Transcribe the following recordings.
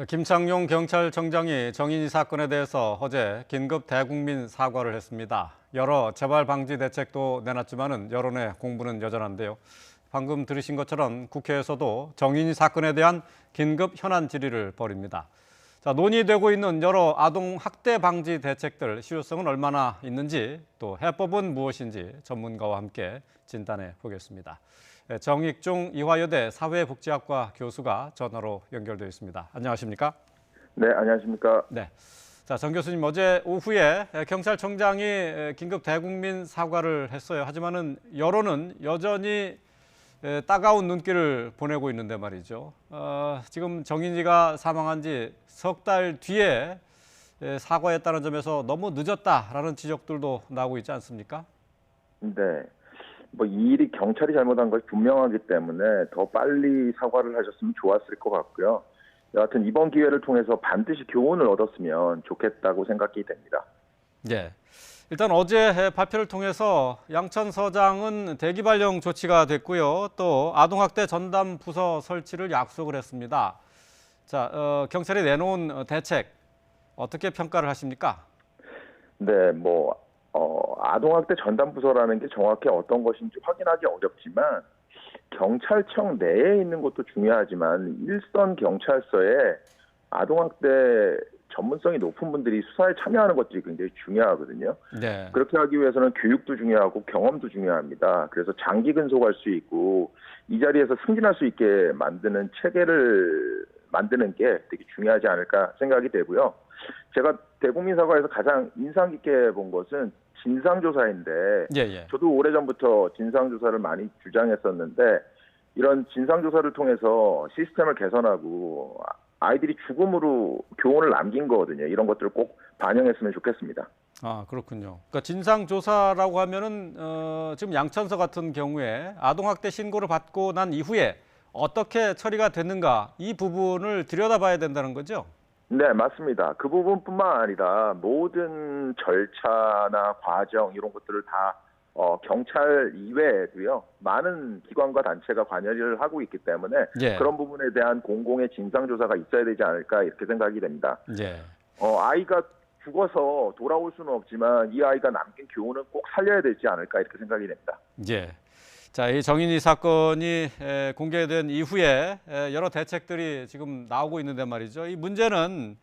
김창룡 경찰청장이 정인이 사건에 대해서 어제 긴급 대국민 사과를 했습니다. 여러 재발 방지 대책도 내놨지만은 여론의 공분은 여전한데요. 방금 들으신 것처럼 국회에서도 정인이 사건에 대한 긴급 현안 질의를 벌입니다. 자, 논의되고 있는 여러 아동 학대 방지 대책들 실효성은 얼마나 있는지, 또 해법은 무엇인지 전문가와 함께 진단해 보겠습니다. 정익중 이화여대 사회복지학과 교수가 전화로 연결되어 있습니다. 안녕하십니까? 네, 안녕하십니까? 네. 자, 정 교수님, 어제 오후에 경찰청장이 긴급 대국민 사과를 했어요. 하지만은 여론은 여전히 따가운 눈길을 보내고 있는데 말이죠. 지금 정인이가 사망한 지 석 달 뒤에 사과했다는 점에서 너무 늦었다라는 지적들도 나오고 있지 않습니까? 네. 이 일이 경찰이 잘못한 것이 분명하기 때문에 더 빨리 사과를 하셨으면 좋았을 것 같고요. 여하튼 이번 기회를 통해서 반드시 교훈을 얻었으면 좋겠다고 생각이 됩니다. 예. 일단 어제 발표를 통해서 양천 서장은 대기 발령 조치가 됐고요. 또 아동학대 전담 부서 설치를 약속을 했습니다. 자, 경찰이 내놓은 대책 어떻게 평가를 하십니까? 네, 아동학대 전담부서라는 게 정확히 어떤 것인지 확인하기 어렵지만 경찰청 내에 있는 것도 중요하지만 일선 경찰서에 아동학대 전문성이 높은 분들이 수사에 참여하는 것들이 굉장히 중요하거든요. 네. 그렇게 하기 위해서는 교육도 중요하고 경험도 중요합니다. 그래서 장기 근속할 수 있고 이 자리에서 승진할 수 있게 만드는 체계를 만드는 게 되게 중요하지 않을까 생각이 되고요. 제가 대국민 사과에서 가장 인상 깊게 본 것은 진상조사인데 예. 저도 오래전부터 진상조사를 많이 주장했었는데 이런 진상조사를 통해서 시스템을 개선하고 아이들이 죽음으로 교훈을 남긴 거거든요. 이런 것들을 꼭 반영했으면 좋겠습니다. 아, 그렇군요. 그러니까 진상조사라고 하면은 지금 양천서 같은 경우에 아동학대 신고를 받고 난 이후에 어떻게 처리가 됐는가 이 부분을 들여다봐야 된다는 거죠? 네, 맞습니다. 그 부분뿐만 아니라 모든 절차나 과정 이런 것들을 다 경찰 이외에도요 많은 기관과 단체가 관여를 하고 있기 때문에 예. 그런 부분에 대한 공공의 진상조사가 있어야 되지 않을까 이렇게 생각이 됩니다. 예. 아이가 죽어서 돌아올 수는 없지만 이 아이가 남긴 교훈은 꼭 살려야 되지 않을까 이렇게 생각이 됩니다. 예. 자, 이 정인이 사건이 공개된 이후에 여러 대책들이 지금 나오고 있는데 말이죠. 이 문제는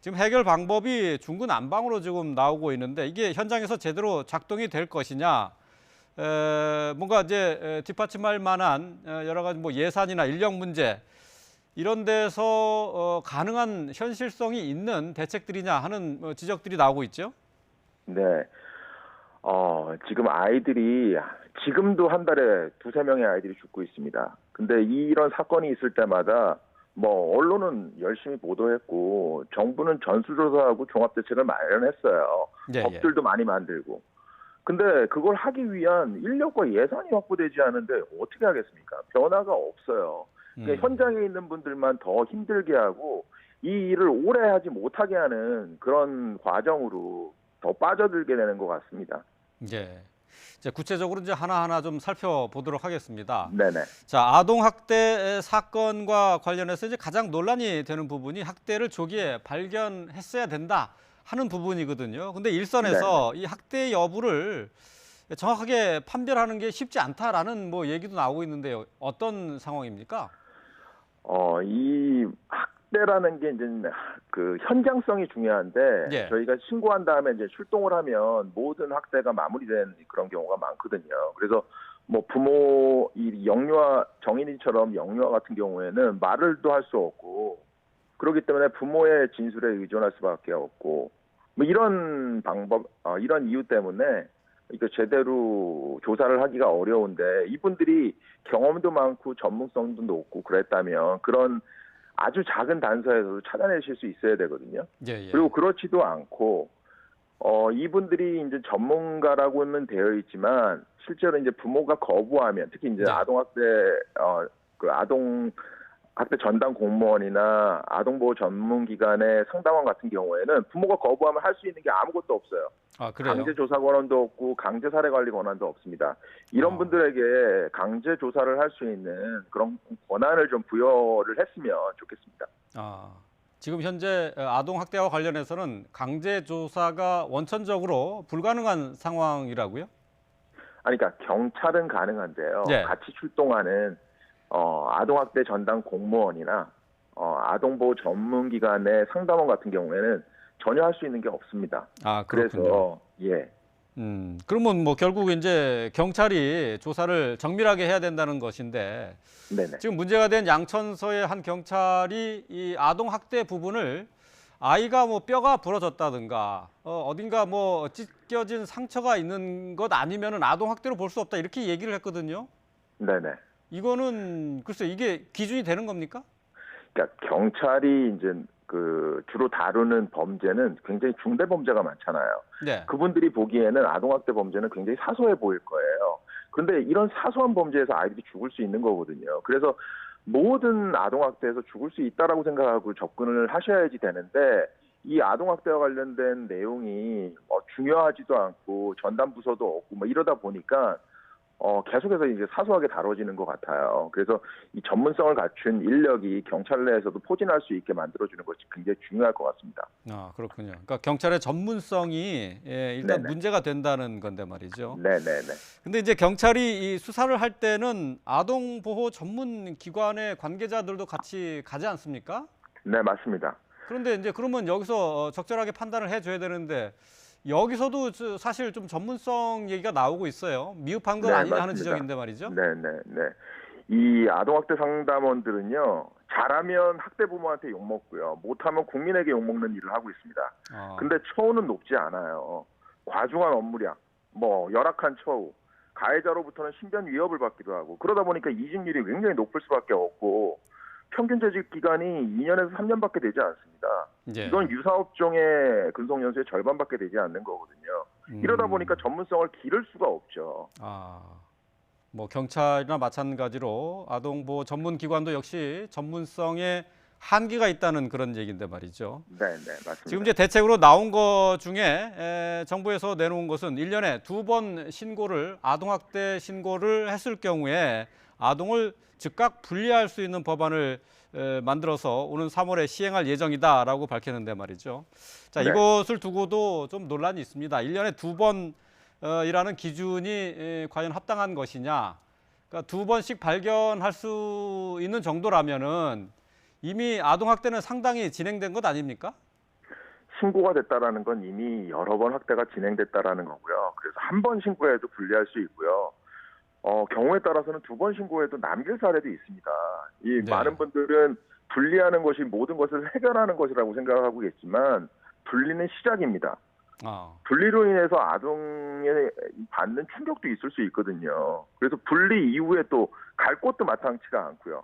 지금 해결 방법이 중구난방으로 지금 나오고 있는데 이게 현장에서 제대로 작동이 될 것이냐, 뭔가 이제 뒷받침할 만한 여러 가지 예산이나 인력 문제 이런 데서 가능한 현실성이 있는 대책들이냐 하는 지적들이 나오고 있죠. 네. 지금 아이들이 지금도 한 달에 두세 명의 아이들이 죽고 있습니다. 근데 이런 사건이 있을 때마다 언론은 열심히 보도했고 정부는 전수조사하고 종합대책을 마련했어요. 예. 법들도 많이 만들고. 근데 그걸 하기 위한 인력과 예산이 확보되지 않은데 어떻게 하겠습니까? 변화가 없어요. 그러니까 현장에 있는 분들만 더 힘들게 하고 이 일을 오래 하지 못하게 하는 그런 과정으로 더 빠져들게 되는 것 같습니다. 예. 이제 구체적으로 이제 하나하나 좀 살펴보도록 하겠습니다. 네네. 자, 아동 학대 사건과 관련해서 이제 가장 논란이 되는 부분이 학대를 조기에 발견했어야 된다 하는 부분이거든요. 근데 일선에서 이 학대 여부를 정확하게 판별하는 게 쉽지 않다라는 얘기도 나오고 있는데요. 어떤 상황입니까? 이 학대라는 게 이제 그 현장성이 중요한데 예. 저희가 신고한 다음에 이제 출동을 하면 모든 학대가 마무리된 그런 경우가 많거든요. 그래서 부모 이 영유아 정인이처럼 영유아 같은 경우에는 말을도 할 수 없고 그렇기 때문에 부모의 진술에 의존할 수밖에 없고 이런 이런 이유 때문에 이거 제대로 조사를 하기가 어려운데 이분들이 경험도 많고 전문성도 높고 그랬다면 그런 아주 작은 단서에서도 찾아내실 수 있어야 되거든요. 예. 그리고 그렇지도 않고 이분들이 이제 전문가라고는 되어 있지만 실제로 이제 부모가 거부하면 특히 이제 네. 아동학대 학대 전담 공무원이나 아동보호 전문기관의 상담원 같은 경우에는 부모가 거부하면 할 수 있는 게 아무것도 없어요. 아, 그래요? 강제 조사 권한도 없고 강제 사례 관리 권한도 없습니다. 이런 분들에게 강제 조사를 할 수 있는 그런 권한을 좀 부여를 했으면 좋겠습니다. 아, 지금 현재 아동 학대와 관련해서는 강제 조사가 원천적으로 불가능한 상황이라고요? 아니, 그러니까 경찰은 가능한데요. 네. 같이 출동하는 아동학대 전담 공무원이나 아동보호 전문기관의 상담원 같은 경우에는 전혀 할 수 있는 게 없습니다. 아, 그렇군요. 그래서 예, 그러면 뭐 결국 이제 경찰이 조사를 정밀하게 해야 된다는 것인데 네네. 지금 문제가 된 양천서의 한 경찰이 이 아동 학대 부분을 아이가 뭐 뼈가 부러졌다든가 어딘가 뭐 찢겨진 상처가 있는 것 아니면은 아동 학대로 볼 수 없다 이렇게 얘기를 했거든요. 네네. 이거는 글쎄 이게 기준이 되는 겁니까? 그러니까 경찰이 이제 그 주로 다루는 범죄는 굉장히 중대 범죄가 많잖아요. 네. 그분들이 보기에는 아동학대 범죄는 굉장히 사소해 보일 거예요. 그런데 이런 사소한 범죄에서 아이들이 죽을 수 있는 거거든요. 그래서 모든 아동학대에서 죽을 수 있다라고 생각하고 접근을 하셔야지 되는데 이 아동학대와 관련된 내용이 중요하지도 않고 전담 부서도 없고 뭐 이러다 보니까 계속해서 이제 사소하게 다뤄지는 것 같아요. 그래서 이 전문성을 갖춘 인력이 경찰 내에서도 포진할 수 있게 만들어주는 것이 굉장히 중요할 것 같습니다. 아, 그렇군요. 그러니까 경찰의 전문성이 일단 네네. 문제가 된다는 건데 말이죠. 네네네. 근데 이제 경찰이 이 수사를 할 때는 아동보호 전문 기관의 관계자들도 같이 가지 않습니까? 네, 맞습니다. 그런데 이제 그러면 여기서 적절하게 판단을 해줘야 되는데 여기서도 사실 좀 전문성 얘기가 나오고 있어요. 미흡한 건 네, 아니냐 하는 맞습니다. 지적인데 말이죠. 네네네. 이 아동학대 상담원들은요, 잘하면 학대 부모한테 욕먹고요, 못하면 국민에게 욕먹는 일을 하고 있습니다. 근데 처우는 높지 않아요. 과중한 업무량, 뭐 열악한 처우, 가해자로부터는 신변 위협을 받기도 하고 그러다 보니까 이직률이 굉장히 높을 수밖에 없고 평균 재직 기간이 2년에서 3년밖에 되지 않습니다. 예. 이건 유사업종의 근속연수의 절반밖에 되지 않는 거거든요. 이러다 보니까 전문성을 기를 수가 없죠. 뭐 경찰이나 마찬가지로 아동보호 전문기관도 역시 전문성에 한계가 있다는 그런 얘기인데 말이죠. 네, 맞습니다. 지금 이제 대책으로 나온 것 중에 정부에서 내놓은 것은 1년에 2번 아동학대 신고를 했을 경우에 아동을 즉각 분리할 수 있는 법안을 만들어서 오는 3월에 시행할 예정이다라고 밝혔는데 말이죠. 자, 네. 이것을 두고도 좀 논란이 있습니다. 1년에 2번이라는 기준이 과연 합당한 것이냐. 그러니까 2번씩 발견할 수 있는 정도라면은 이미 아동학대는 상당히 진행된 것 아닙니까? 신고가 됐다라는 건 이미 여러 번 학대가 진행됐다라는 거고요. 그래서 한 번 신고해도 분리할 수 있고요. 경우에 따라서는 2번 신고해도 남길 사례도 있습니다. 이 네. 많은 분들은 분리하는 것이 모든 것을 해결하는 것이라고 생각하고 계시지만 분리는 시작입니다. 분리로 인해서 아동에 받는 충격도 있을 수 있거든요. 그래서 분리 이후에 또 갈 곳도 마땅치가 않고요.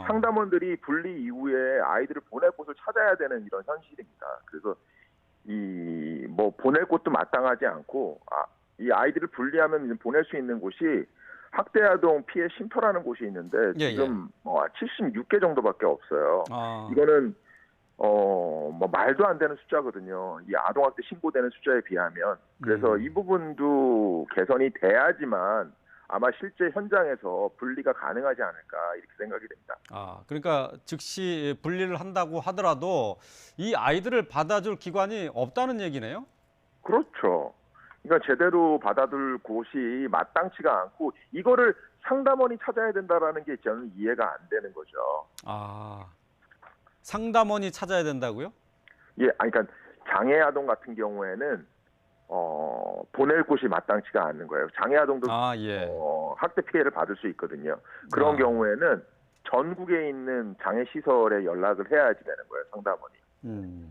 상담원들이 분리 이후에 아이들을 보낼 곳을 찾아야 되는 이런 현실입니다. 그래서 뭐 보낼 곳도 마땅하지 않고 이 아이들을 분리하면 보낼 수 있는 곳이 학대아동 피해 쉼터라는 곳이 있는데 지금 76개 정도밖에 없어요. 이거는 뭐 말도 안 되는 숫자거든요. 이 아동학대 신고되는 숫자에 비하면. 그래서 이 부분도 개선이 돼야지만 아마 실제 현장에서 분리가 가능하지 않을까 이렇게 생각이 됩니다. 그러니까 즉시 분리를 한다고 하더라도 이 아이들을 받아줄 기관이 없다는 얘기네요? 그렇죠. 그러니까 제대로 받아둘 곳이 마땅치가 않고 이거를 상담원이 찾아야 된다라는 게 저는 이해가 안 되는 거죠. 상담원이 찾아야 된다고요? 예, 그러니까 장애 아동 같은 경우에는 보낼 곳이 마땅치가 않는 거예요. 장애 아동도 학대 피해를 받을 수 있거든요. 그런 경우에는 전국에 있는 장애 시설에 연락을 해야지 되는 거예요, 상담원이.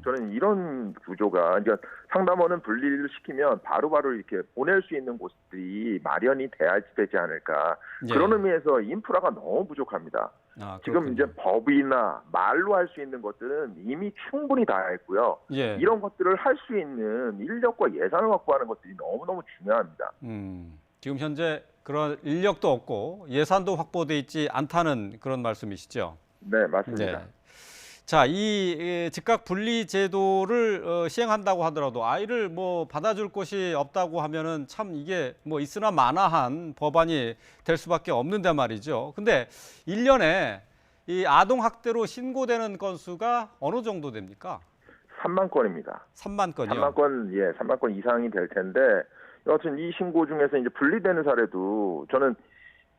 저는 이런 구조가, 그러니까 상담원은 분리를 시키면 바로바로 이렇게 보낼 수 있는 곳들이 마련이 돼야지 되지 않을까. 그런 의미에서 인프라가 너무 부족합니다. 지금 이제 법이나 말로 할 수 있는 것들은 이미 충분히 다 했고요. 이런 것들을 할 수 있는 인력과 예산을 확보하는 것들이 너무너무 중요합니다. 지금 현재 그런 인력도 없고 예산도 확보돼 있지 않다는 그런 말씀이시죠? 네, 맞습니다. 자, 이 즉각 분리 제도를 시행한다고 하더라도 아이를 뭐 받아줄 곳이 없다고 하면은 참 이게 뭐 있으나 마나한 법안이 될 수밖에 없는데 말이죠. 근데 1년에 이 아동 학대로 신고되는 건수가 어느 정도 됩니까? 3만 건입니다. 3만 건이요. 3만 건, 예, 3만 건 이상이 될 텐데, 여하튼 이 신고 중에서 이제 분리되는 사례도 저는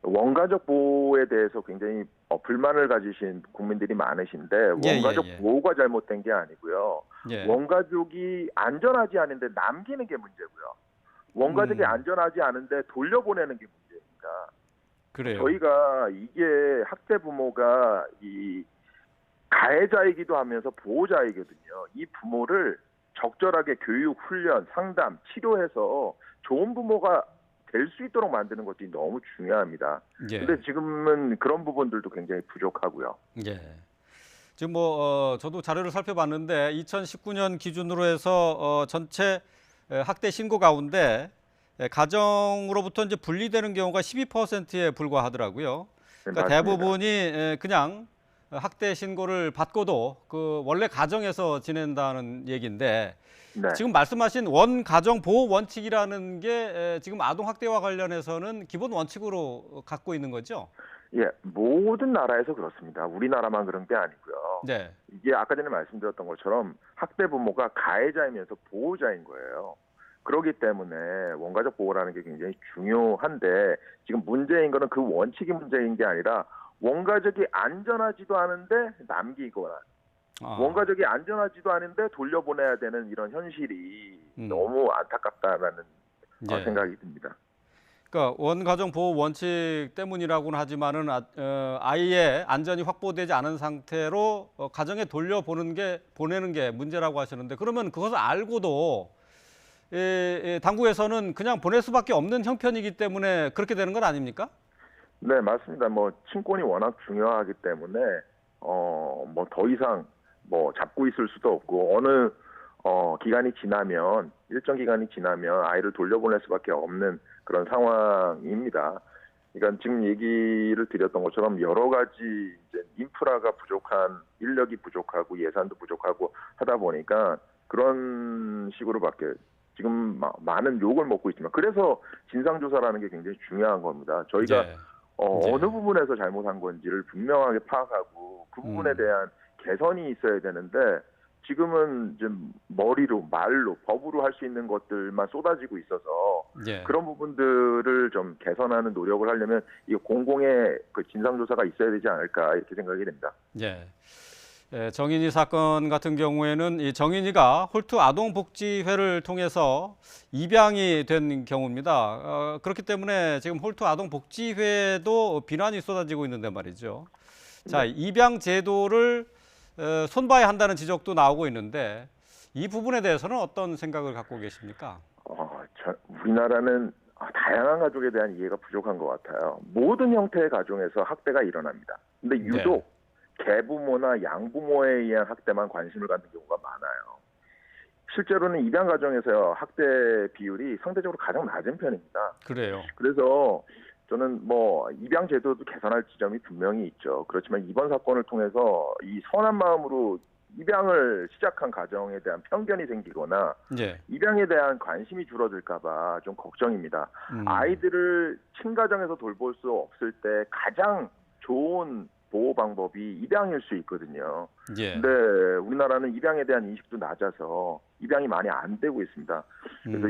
원가족 보호에 대해서 굉장히 불만을 가지신 국민들이 많으신데, 예, 원가족 예, 예. 보호가 잘못된 게 아니고요. 예. 원가족이 안전하지 않은데 남기는 게 문제고요. 원가족이 안전하지 않은데 돌려보내는 게 문제입니다. 그래요. 저희가 이게 학대 부모가 이 가해자이기도 하면서 보호자이거든요. 이 부모를 적절하게 교육, 훈련, 상담, 치료해서 좋은 부모가 될 수 있도록 만드는 것이 너무 중요합니다. 예. 근데 지금은 그런 부분들도 굉장히 부족하고요. 예. 지금 저도 자료를 살펴봤는데 2019년 기준으로 해서 전체 학대 신고 가운데 가정으로부터 이제 분리되는 경우가 12%에 불과하더라고요. 네, 그러니까 맞습니다. 대부분이 그냥 학대 신고를 받고도 그 원래 가정에서 지낸다는 얘기인데 네. 지금 말씀하신 원가정 보호 원칙이라는 게 지금 아동 학대와 관련해서는 기본 원칙으로 갖고 있는 거죠? 예, 모든 나라에서 그렇습니다. 우리나라만 그런 게 아니고요. 네. 이게 아까 전에 말씀드렸던 것처럼 학대 부모가 가해자이면서 보호자인 거예요. 그렇기 때문에 원가족 보호라는 게 굉장히 중요한데 지금 문제인 거는 그 원칙이 문제인 게 아니라 원가족이 안전하지도 않은데 남기거나 원가족이 안전하지도 않은데 돌려보내야 되는 이런 현실이 너무 안타깝다라는 예. 생각이 듭니다. 그러니까 원가정 보호 원칙 때문이라고는 하지만은 아이의 안전이 확보되지 않은 상태로 가정에 보내는 게 문제라고 하시는데 그러면 그것을 알고도 당국에서는 그냥 보낼 수밖에 없는 형편이기 때문에 그렇게 되는 건 아닙니까? 네, 맞습니다. 친권이 워낙 중요하기 때문에 더 이상 잡고 있을 수도 없고 어느 기간이 지나면 일정 기간이 지나면 아이를 돌려보낼 수밖에 없는 그런 상황입니다. 그러니까 지금 얘기를 드렸던 것처럼 여러 가지 이제 인프라가 부족한 인력이 부족하고 예산도 부족하고 하다 보니까 그런 식으로밖에 지금 많은 욕을 먹고 있지만 그래서 진상조사라는 게 굉장히 중요한 겁니다. 저희가 네. 어느 부분에서 잘못한 건지를 분명하게 파악하고 그 부분에 대한 개선이 있어야 되는데 지금은 이제 머리로 말로 법으로 할 수 있는 것들만 쏟아지고 있어서 예. 그런 부분들을 좀 개선하는 노력을 하려면 이 공공의 그 진상조사가 있어야 되지 않을까 이렇게 생각이 됩니다. 예. 정인이 사건 같은 경우에는 이 정인이가 홀트 아동복지회를 통해서 입양이 된 경우입니다. 그렇기 때문에 지금 홀트 아동복지회도 비난이 쏟아지고 있는데 말이죠. 자, 입양 제도를 손봐야 한다는 지적도 나오고 있는데 이 부분에 대해서는 어떤 생각을 갖고 계십니까? 우리나라는 다양한 가족에 대한 이해가 부족한 것 같아요. 모든 형태의 가정에서 학대가 일어납니다. 근데 유독 계부모나 양부모에 의한 학대만 관심을 갖는 경우가 많아요. 실제로는 입양 가정에서 학대 비율이 상대적으로 가장 낮은 편입니다. 그래요. 그래서 저는 입양 제도도 개선할 지점이 분명히 있죠. 그렇지만 이번 사건을 통해서 이 선한 마음으로 입양을 시작한 가정에 대한 편견이 생기거나 입양에 대한 관심이 줄어들까 봐 좀 걱정입니다. 아이들을 친가정에서 돌볼 수 없을 때 가장 좋은 보호 방법이 입양일 수 있거든요. 근데 우리나라는 입양에 대한 인식도 낮아서 입양이 많이 안 되고 있습니다. 그래서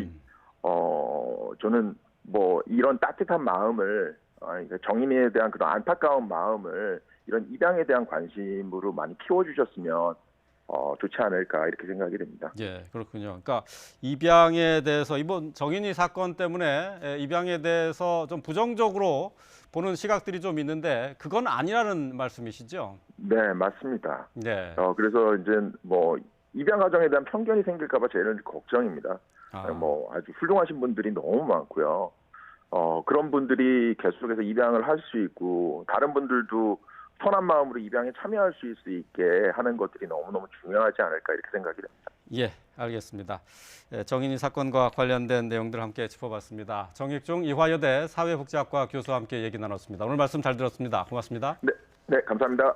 저는 이런 따뜻한 마음을 정인이에 대한 그런 안타까운 마음을 이런 입양에 대한 관심으로 많이 키워주셨으면 좋지 않을까 이렇게 생각이 됩니다. 예, 그렇군요. 그러니까 입양에 대해서 이번 정인이 사건 때문에 입양에 대해서 좀 부정적으로 보는 시각들이 좀 있는데 그건 아니라는 말씀이시죠? 네, 맞습니다. 네. 그래서 이제 입양 가정에 대한 편견이 생길까 봐 제일 걱정입니다. 아주 훌륭하신 분들이 너무 많고요. 그런 분들이 계속해서 입양을 할 수 있고 다른 분들도 선한 마음으로 입양에 참여할 수 있게 하는 것들이 너무너무 중요하지 않을까 이렇게 생각이 됩니다. 예, 알겠습니다. 정인이 사건과 관련된 내용들 함께 짚어봤습니다. 정익중 이화여대 사회복지학과 교수와 함께 얘기 나눴습니다. 오늘 말씀 잘 들었습니다. 고맙습니다. 네, 감사합니다.